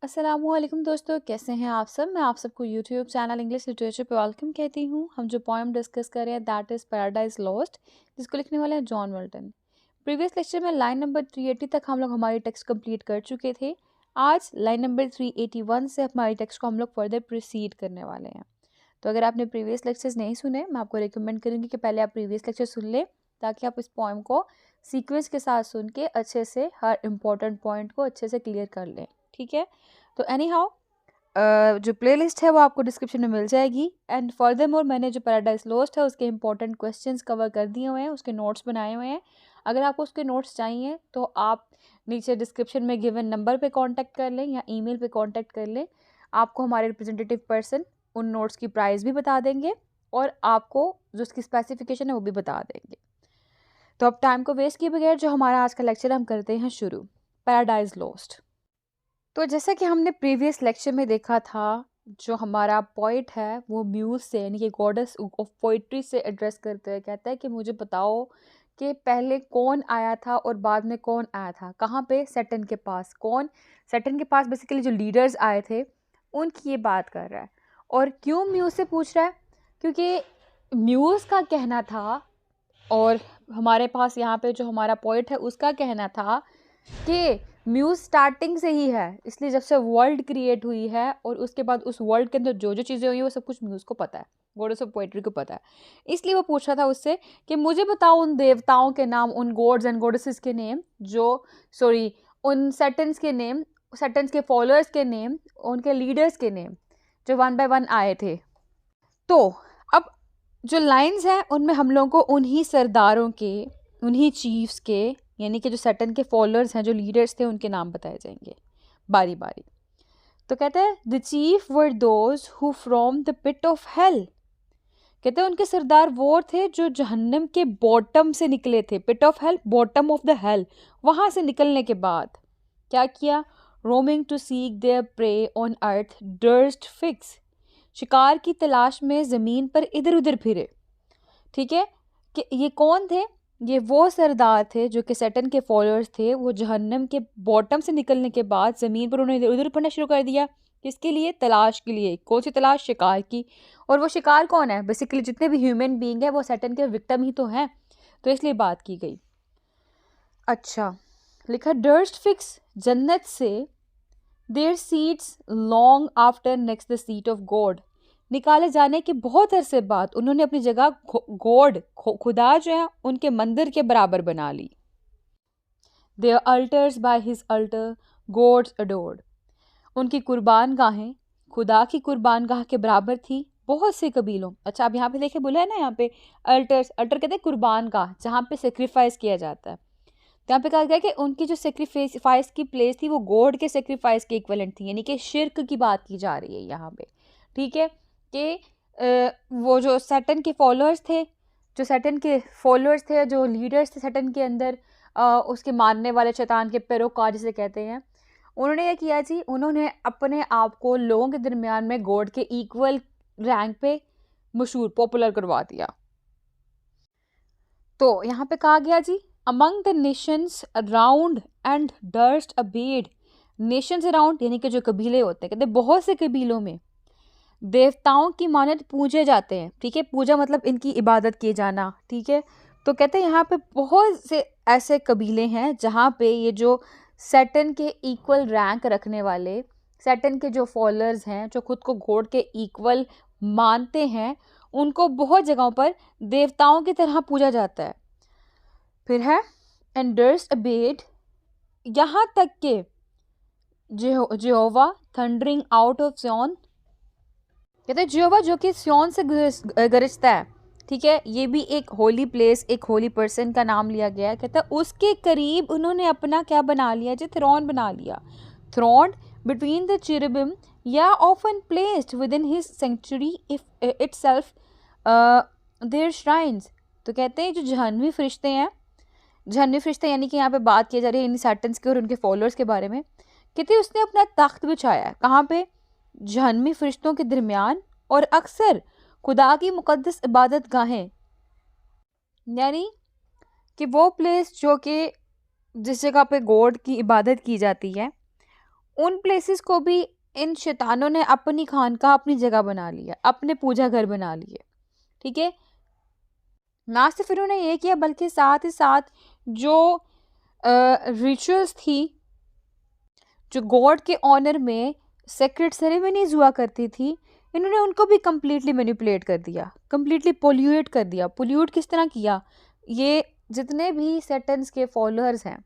अस्सलामुअलैकुम दोस्तों, कैसे हैं आप सब। मैं आप सबको यूट्यूब चैनल इंग्लिश लिटरेचर पे वेलकम कहती हूँ। हम जो पोएम डिस्कस कर रहे हैं दैट इज़ पैराडाइज लॉस्ट, जिसको लिखने वाले हैं जॉन मिल्टन। प्रीवियस लेक्चर में लाइन नंबर 380 तक हम लोग हमारी टेक्स्ट कंप्लीट कर चुके थे। आज लाइन नंबर 381 से हमारी टेक्स्ट को हम लोग फर्दर प्रोसीड करने वाले हैं। तो अगर आपने प्रीवियस लेक्चर्स नहीं सुने, मैं आपको रिकमेंड करूँगी कि पहले आप प्रीवियस लेक्चर सुन लें, ताकि आप इस पोएम को सीक्वेंस के साथ सुन के अच्छे से हर इम्पोर्टेंट पॉइंट को अच्छे से क्लियर कर लें। ठीक है, तो एनी हाउ जो प्लेलिस्ट है वो आपको डिस्क्रिप्शन में मिल जाएगी। एंड फर्दरमोर मैंने जो पैराडाइज लॉस्ट है उसके इंपॉर्टेंट क्वेश्चंस कवर कर दिए हुए हैं, उसके नोट्स बनाए हुए हैं। अगर आपको उसके नोट्स चाहिए तो आप नीचे डिस्क्रिप्शन में गिवन नंबर पे कांटेक्ट कर लें या ईमेल पे कांटेक्ट कर लें। आपको हमारे रिप्रेजेंटेटिव पर्सन उन नोट्स की प्राइस भी बता देंगे और आपको जो उसकी स्पेसिफिकेशन है वो भी बता देंगे। तो अब टाइम को वेस्ट किए बगैर जो हमारा आज का लेक्चर हम करते हैं शुरू। Paradise lost. तो जैसा कि हमने प्रीवियस लेक्चर में देखा था, जो हमारा पोइट है वो म्यूज से यानी कि गॉडेस ऑफ पोइट्री से एड्रेस करते हैं। कहता है कि मुझे बताओ कि पहले कौन आया था और बाद में कौन आया था। कहाँ पे? सैटर्न के पास। कौन? सैटर्न के पास बेसिकली जो लीडर्स आए थे उनकी ये बात कर रहा है। और क्यों म्यूज से पूछ रहा है? क्योंकि म्यूज का कहना था, और हमारे पास यहाँ पे जो हमारा पोइट है उसका कहना था कि म्यूज स्टार्टिंग से ही है, इसलिए जब से वर्ल्ड क्रिएट हुई है और उसके बाद उस वर्ल्ड के अंदर जो जो चीज़ें हुई हैं वो सब कुछ म्यूज को पता है, गॉडेस ऑफ पोएट्री को पता है। इसलिए वो पूछ रहा था उससे कि मुझे बताओ उन देवताओं के नाम, उन गॉड्स एंड गॉडेसेस के नेम, उन सैटर्न्स के नेम, सैटर्न्स के फॉलोअर्स के नेम, उनके लीडर्स के नेम जो वन बाय वन आए थे। तो अब जो लाइंस हैं उनमें हम लोगों को उन्हीं सरदारों के, उन्हीं चीफ्स के, यानी कि जो सैटर्न के फॉलोअर्स हैं, जो लीडर्स थे, उनके नाम बताए जाएंगे बारी बारी। तो कहते हैं the chief were those who from the pit of hell. कहते हैं उनके सरदार वो थे जो जहन्नम के बॉटम से निकले थे। Pit of hell, bottom of the hell. वहां से निकलने के बाद क्या किया? Roaming to seek their prey on earth डर्स्ट फिक्स। शिकार की तलाश में ज़मीन पर इधर उधर फिरे। ठीक है, कि ये कौन थे? ये वो सरदार थे जो कि सैटर्न के फॉलोअर्स थे। वो जहन्नम के बॉटम से निकलने के बाद ज़मीन पर उन्होंने इधर उधर पढ़ना शुरू कर दिया। किसके लिए? तलाश के लिए। कौन सी तलाश? शिकार की। और वो शिकार कौन है? बेसिकली जितने भी ह्यूमन बीइंग है वो सैटर्न के विक्टिम ही तो हैं, तो इसलिए बात की गई। अच्छा, लिखा डर्स्ट फिक्स, जन्नत से there seats long after next the seat of God. निकाले जाने के बहुत अरसे बाद उन्होंने अपनी जगह गॉड, खुदा जो है, उनके मंदिर के बराबर बना ली। Their altars by his altar gods adored. उनकी कुर्बान गाहें खुदा की कुर्बान गाह के बराबर थी बहुत से कबीलों। अच्छा, अब यहाँ पे देखे बोला है ना, यहाँ पे अल्टर्स, अल्टर कहते हैं कुर्बान गाह, जहाँ पे सेक्रीफाइस किया जाता है। तो यहाँ पे कहा गया कि उनकी जो सेक्रीफाइस की प्लेस थी वो गॉड के सेक्रीफाइस के इक्विवेलेंट थी, यानी कि शिर्क की बात की जा रही है यहाँ पे। ठीक है, कि वो जो सैटर्न के फॉलोअर्स थे, जो लीडर्स थे सैटर्न के अंदर, उसके मानने वाले, शैतान के पैरोकार जिसे कहते हैं, उन्होंने ये किया जी, उन्होंने अपने आप को लोगों के दरमियान में गॉड के इक्वल रैंक पे मशहूर, पॉपुलर करवा दिया। तो यहाँ पे कहा गया जी, among the nations around and durst abide. Nations around यानी कि जो कबीले होते हैं, कहते बहुत से कबीलों में देवताओं की मानद पूजे जाते हैं। ठीक है, पूजा मतलब इनकी इबादत किए जाना। ठीक है, तो कहते हैं यहाँ पे बहुत से ऐसे कबीले हैं जहाँ पे ये जो सैटर्न के इक्वल रैंक रखने वाले, सैटर्न के जो फॉलोअर्स हैं, जो खुद को गॉड के इक्वल मानते हैं, उनको बहुत जगहों पर देवताओं की तरह पूजा जाता है। फिर है एंड डर्स्ट अबेड, यहाँ तक के जेहोवा थंडरिंग आउट ऑफ सिय्योन। कहते हैं जेहोवा जो कि सिय्योन से गरजता है। ठीक है, ये भी एक होली प्लेस, एक होली पर्सन का नाम लिया गया है। कहता है उसके करीब उन्होंने अपना क्या बना लिया जी? थ्रोन बना लिया। थ्रोन बिटवीन द चेरुबिम या ophan placed within his sanctuary if itself their shrines. तो कहते हैं जो जहन्नवी फरिश्ते हैं, जहन्नवी फरिश्ते यानी कि यहाँ पे बात की जा रही है इन सैटर्न्स के और उनके फॉलोअर्स के बारे में। कहते हैं उसने अपना तख्त बिछाया है। कहाँ पे? जहन्नवी फरिश्तों के दरमियान, और अक्सर खुदा की मुकद्दस इबादत गाहें, यानी कि वो प्लेस जो कि जिस जगह पे गॉड की इबादत की जाती है, उन प्लेसेस को भी इन शैतानों ने अपनी खानका, अपनी जगह बना लिया, अपने पूजा घर बना लिए। ठीक है, ना सिर्फ इन्होंने ये किया बल्कि साथ ही साथ जो रिचुअल्स थी, जो गॉड के ऑनर में सेक्रेट सेरेमनीज हुआ करती थी, इन्होंने उनको भी कम्प्लीटली मैनिपुलेट कर दिया, कम्प्लीटली पोल्यूट कर दिया। पोल्यूट किस तरह किया? ये जितने भी सैटन्स के फॉलोअर्स हैं,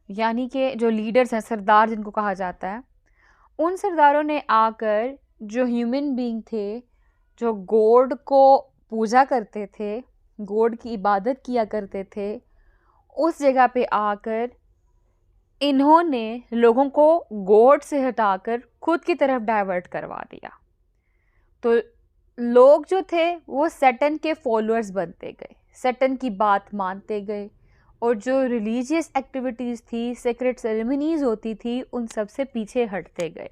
यानी कि जो लीडर्स हैं, सरदार जिनको कहा जाता है, उन सरदारों ने आकर जो ह्यूमन बीइंग थे, जो गॉड को पूजा करते थे, गॉड की इबादत किया करते थे, उस जगह पे आकर इन्होंने लोगों को गॉड से हटाकर खुद की तरफ डाइवर्ट करवा दिया। तो लोग जो थे वो सैटन के फॉलोअर्स बनते गए, सैटन की बात मानते गए, और जो रिलीजियस एक्टिविटीज़ थी, सेक्रेट सेरेमनीज होती थी, उन सब से पीछे हटते गए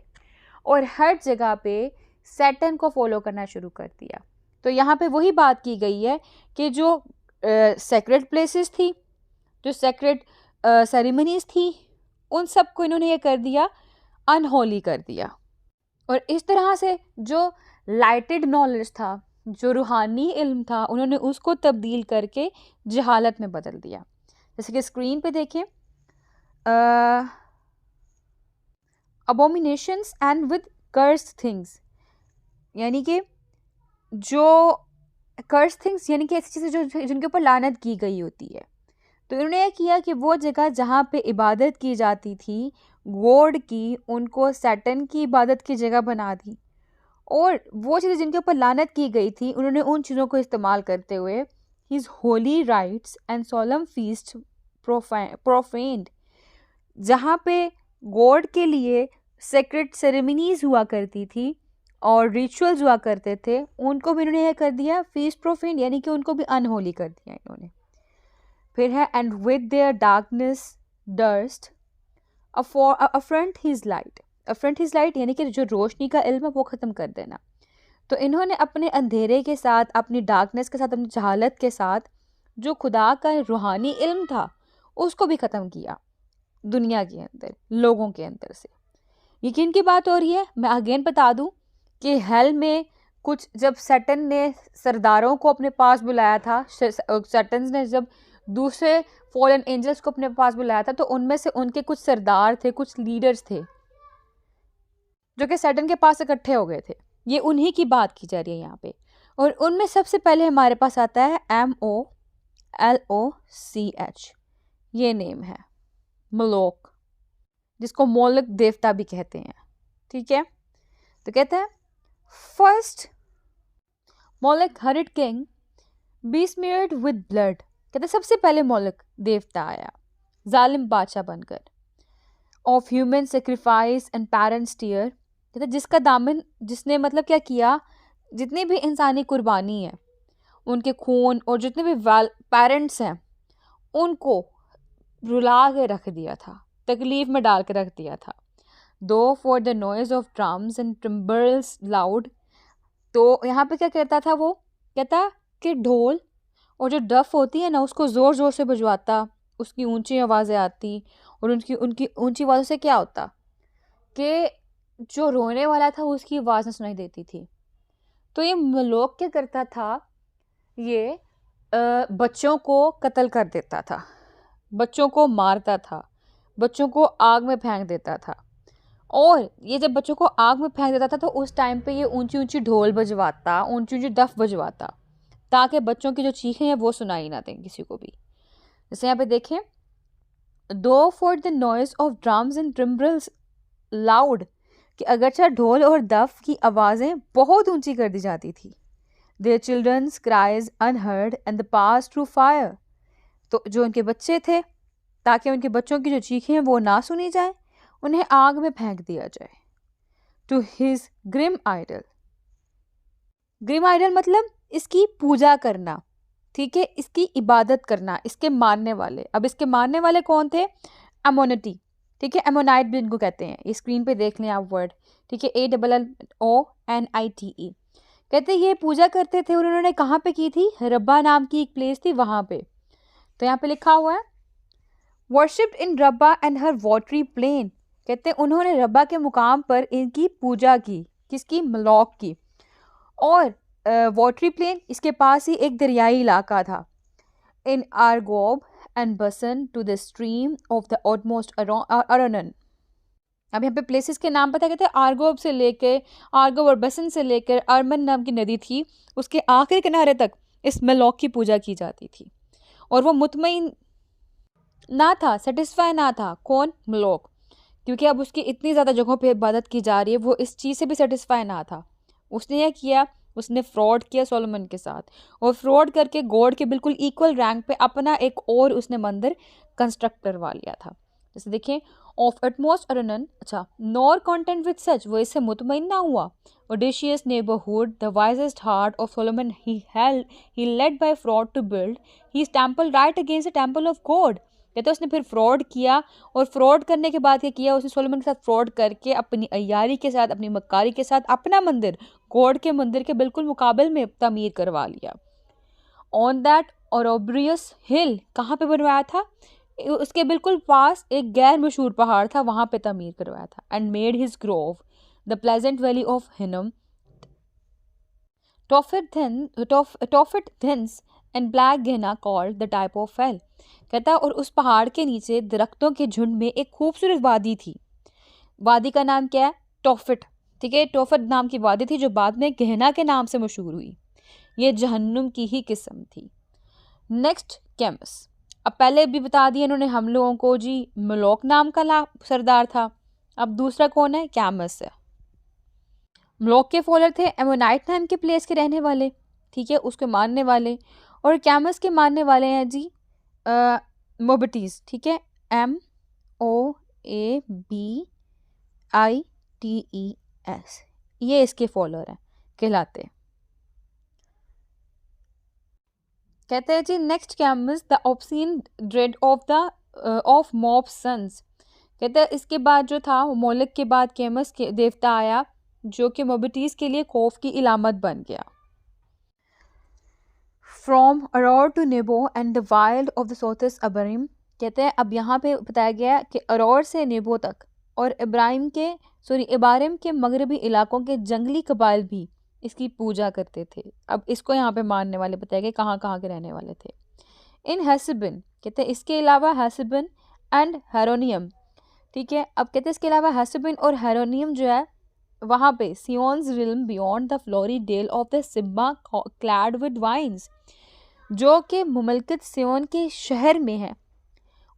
और हर जगह पे सैटन को फॉलो करना शुरू कर दिया। तो यहाँ पे वही बात की गई है कि जो सेक्रेट प्लेसेस थी, जो सेक्रेट सेरेमनीज थी, उन सब को इन्होंने ये कर दिया, अनहोली कर दिया। और इस तरह से जो लाइटेड नॉलेज था, जो रूहानी इल्म था, उन्होंने उसको तब्दील करके जहालत में बदल दिया। जैसे कि स्क्रीन पे देखें, अबोमिनेशंस एंड विद कर्स थिंग्स, यानी कि जो कर्स थिंग्स यानी कि ऐसी चीज़ें जो जिनके ऊपर लानत की गई होती है। तो इन्होंने यह किया कि वो जगह जहाँ पे इबादत की जाती थी गॉड की, उनको सैटन की इबादत की जगह बना दी, और वो चीज़ें जिनके ऊपर लानत की गई थी, उन्होंने उन चीज़ों को इस्तेमाल करते हुए his holy rites and solemn feast profaned, जहाँ पे गॉड के लिए सेक्रेट सेरेमनीज हुआ करती थी और रिचुअल्स हुआ करते थे, उनको भी इन्होंने यह कर दिया फीस्ट प्रोफेन्ड, यानी कि उनको भी अनहोली कर दिया इन्होंने। फिर है and with their darkness durst affront his light, affront his light यानी कि जो रोशनी का इल्म है वो ख़त्म कर देना। तो इन्होंने अपने अंधेरे के साथ, अपनी डार्कनेस के साथ, अपनी जहालत के साथ जो खुदा का रूहानी इल्म था उसको भी ख़त्म किया दुनिया के अंदर, लोगों के अंदर से। यकीन की बात हो रही है, मैं अगेन बता दूं कि हेल में कुछ जब सैटन ने सरदारों को अपने पास बुलाया था, सैटन ने जब दूसरे फॉलन एंजल्स को अपने पास बुलाया था, तो उनमें से उनके कुछ सरदार थे, कुछ लीडर्स थे जो कि सैटन के पास इकट्ठे हो गए थे। ये उन्हीं की बात की जा रही है यहाँ पे। और उनमें सबसे पहले हमारे पास आता है MOLOCH, ये नेम है मलोक, जिसको मोलक देवता भी कहते हैं। ठीक है, तो कहते हैं first Moloch horrid king besmeared with blood, कहते सबसे पहले मोलक देवता आया जालिम बादशाह बनकर, of human sacrifice and parents tear, कहते जिसका दामन, जिसने मतलब क्या किया, जितनी भी इंसानी कुर्बानी है, उनके खून और जितने भी पेरेंट्स हैं उनको रुला के रख दिया था, तकलीफ में डाल के रख दिया था। Though for the noise of drums and timbrels loud, तो यहाँ पे क्या कहता था वो, कहता कि ढोल और जो डफ होती है ना उसको ज़ोर ज़ोर से बजवाता, उसकी ऊंची आवाज़ें आती, और उनकी ऊंची आवाज़ों से क्या होता कि जो रोने वाला था उसकी आवाज़ न सुनाई देती थी। तो ये मलोक क्या करता था, ये बच्चों को कत्ल कर देता था, बच्चों को मारता था, बच्चों को आग में फेंक देता था। और ये जब बच्चों को आग में फेंक देता था तो उस टाइम पे ये ऊंची ऊंची ढोल बजवाता, ऊंची ऊंची डफ बजवाता, ताकि बच्चों की जो चीखें हैं वो सुनाई ना दें किसी को भी। जैसे यहाँ पे देखें, though for the noise of drums and timbrels loud, कि अगरचे ढोल और दफ की आवाज़ें बहुत ऊंची कर दी जाती थी। Their childrens cries unheard and the pass through fire, तो जो उनके बच्चे थे, ताकि उनके बच्चों की जो चीखें हैं वो ना सुनी जाए, उन्हें आग में फेंक दिया जाए। To his grim idol, grim idol मतलब इसकी पूजा करना, ठीक है, इसकी इबादत करना, इसके मानने वाले। अब इसके मानने वाले कौन थे? एमोनिटी, ठीक है, एमोनाइट भी इनको कहते हैं। ये स्क्रीन पे देख लें आप वर्ड, ठीक है, ALLONITE। कहते ये पूजा करते थे और उन्होंने कहाँ पे की थी? रब्बा नाम की एक प्लेस थी वहाँ पे। तो यहाँ पे लिखा हुआ है वर्शिप्ड इन रब्बा एंड हर वाटरी प्लेन, कहते हैं उन्होंने रब्बा के मुकाम पर इनकी पूजा की, किसकी? मलोक की। और वाटरी प्लेन, इसके पास ही एक दरियाई इलाका था। In Argob and Basan to the stream of the utmost Arnon. अब यहाँ पे प्लेसेस के नाम पता कहते हैं, आर्गोब से लेकर, आर्गोब और बसन से लेकर अरमन नाम की नदी थी, उसके आखिरी किनारे तक इस मलोक की पूजा की जाती थी। और वो मुतमईन ना था, सेटिस्फाई ना था। कौन? मलोक। क्योंकि अब उसकी इतनी ज़्यादा जगहों पे इबादत की जा रही है, वो इस चीज़ से भी सेटिस्फाई ना था। उसने यह किया, उसने फ्रॉड किया सोलोमन के साथ, और फ्रॉड करके गॉड के बिल्कुल इक्वल रैंक पे अपना एक और उसने मंदिर कंस्ट्रक्ट करवा लिया था। जैसे देखें, ऑफ एटमोस्ट अरनन, अच्छा, नॉर कंटेंट विद सच, वो इससे मुतमईन ना हुआ। Audacious neighbourhood, the wisest heart of Solomon he led by fraud to build his temple right against the temple of God. कहते हैं उसने फिर फ्रॉड किया, और फ्रॉड करने के बाद क्या किया उसने? सोलोमन के साथ फ्रॉड करके अपनी अय्यारी के साथ, अपनी मक्कारी के साथ अपना मंदिर गॉड के मंदिर के बिल्कुल मुकाबले में तमीर करवा लिया। ऑन दैट ओरोब्रियस हिल, कहाँ पे बनवाया था? उसके बिल्कुल पास एक गैर मशहूर पहाड़ था, वहां पे तमीर करवाया था। And made his grove the pleasant valley of Hinnom Tophet thence and black Gehenna called the type of hell. कहता और उस पहाड़ के नीचे दरख्तों के झुंड में एक खूबसूरत वादी थी। वादी का नाम क्या है? टॉफिट। ठीक है, टॉफिट नाम की वादी थी जो बाद में गहना के नाम से मशहूर हुई। ये जहन्नुम की ही किस्म थी। नेक्स्ट, कैमस। अब पहले भी बता दिया इन्होंने हम लोगों को जी, मलोक नाम का सरदार था। अब दूसरा कौन है? कैमस है। मलोक के फॉलोअर थे एमोनाइट नाम के प्लेस के रहने वाले, ठीक है, उसके मानने वाले। और कैमस के मानने वाले हैं जी मोबिटीज, ठीक है, MOABITES, ये इसके फॉलोअर हैं, कहलाते। कहते हैं जी next Chemos the obscene dread of Moab sons. कहते हैं इसके बाद जो था मोलक के बाद कैमस के देवता आया जो कि मोबिटीज के लिए खौफ की इलामत बन गया। From Aroer to Nebo and the wild of the southmost Abarim. कहते हैं अब यहाँ पे बताया गया कि अरोर से नेबो तक और इबारिम के मगरबी इलाकों के जंगली कबाइल भी इसकी पूजा करते थे। अब इसको यहाँ पे मानने वाले बताया गया कहाँ कहाँ के रहने वाले थे। इन हेसिबिन, कहते हैं इसके अलावा हेसिबिन एंड हेरोनियम, ठीक है। अब कहते हैं इसके अलावा हेसिबिन और हेरोनियम जो है वहाँ पे Sihon's realm beyond the flowery dale of the Sibma clad with vines, जो कि मुमलकत सियोन के शहर में है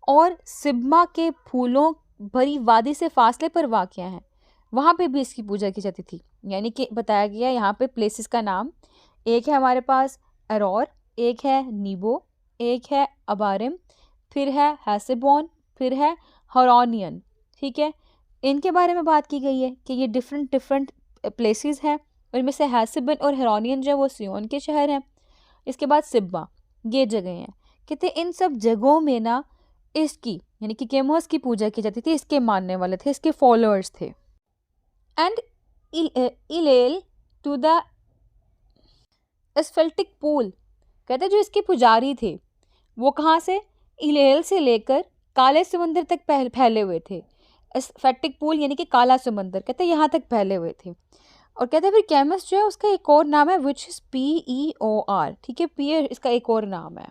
और सिब्मा के फूलों भरी वादी से फासले पर वाक़या है, वहाँ पे भी इसकी पूजा की जाती थी। यानी कि बताया गया यहाँ पे प्लेसेस का नाम, एक है हमारे पास अरोर, एक है नीबो, एक है अबारिम, फिर है हेसेबोन, फिर है हरोनियन, ठीक है। इनके बारे में बात की गई है कि ये डिफरेंट प्लेसेस हैं, और इनमें से हेसेबन और हेरोनियन जो है वो सियोन के शहर हैं। इसके बाद सिब्बा, ये जगह हैं। कहते इन सब जगहों में ना इसकी यानी कि केमोस की पूजा की जाती थी, इसके मानने वाले थे, इसके फॉलोअर्स थे। एंड इलेल टू द एस्फेल्टिक पूल, कहते जो इसके पुजारी थे वो कहाँ से? इलेल से लेकर काले समंदर तक फैले हुए थे। एस्फेल्टिक पूल यानी कि काला समंदर, कहते यहाँ तक फैले हुए थे। और कहते हैं फिर केमिस्ट जो है उसका एक और नाम है विच इज़ PEOR, ठीक है, पीयर इसका एक और नाम है।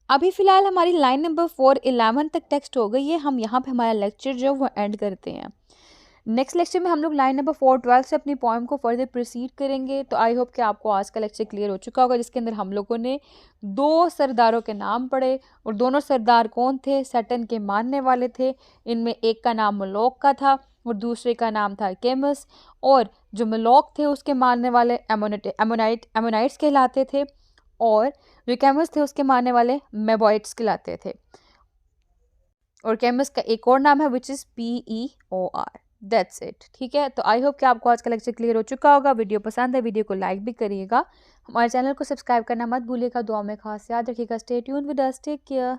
अभी फ़िलहाल हमारी लाइन नंबर 4 11 तक टेक्स्ट हो गई है। हम यहाँ पे हमारा लेक्चर जो है वो एंड करते हैं। नेक्स्ट लेक्चर में हम लोग लाइन नंबर 4 12 से अपनी पोएम को फर्दर प्रोसीड करेंगे। तो आई होप कि आपको आज का लेक्चर क्लियर हो चुका होगा, जिसके अंदर हम लोगों ने 2 सरदारों के नाम पढ़े, और दोनों सरदार कौन थे? सैटर्न के मानने वाले थे। इनमें एक का नाम मलोक का था और दूसरे का नाम था केमस, और जो मलोक थे उसके मानने वाले एमोनाइट्स कहलाते थे, और जो केमस थे उसके मानने वाले मेबॉइट्स कहलाते थे। और केमस का एक और नाम है which is PEOR। That's it, ठीक है। तो आई होप कि आपको आज का लेक्चर क्लियर हो चुका होगा। वीडियो पसंद है, वीडियो को लाइक भी करिएगा, हमारे चैनल को सब्सक्राइब करना मत भूलिएगा। दुआ में खास याद रखिएगा। Stay tuned with us, take care.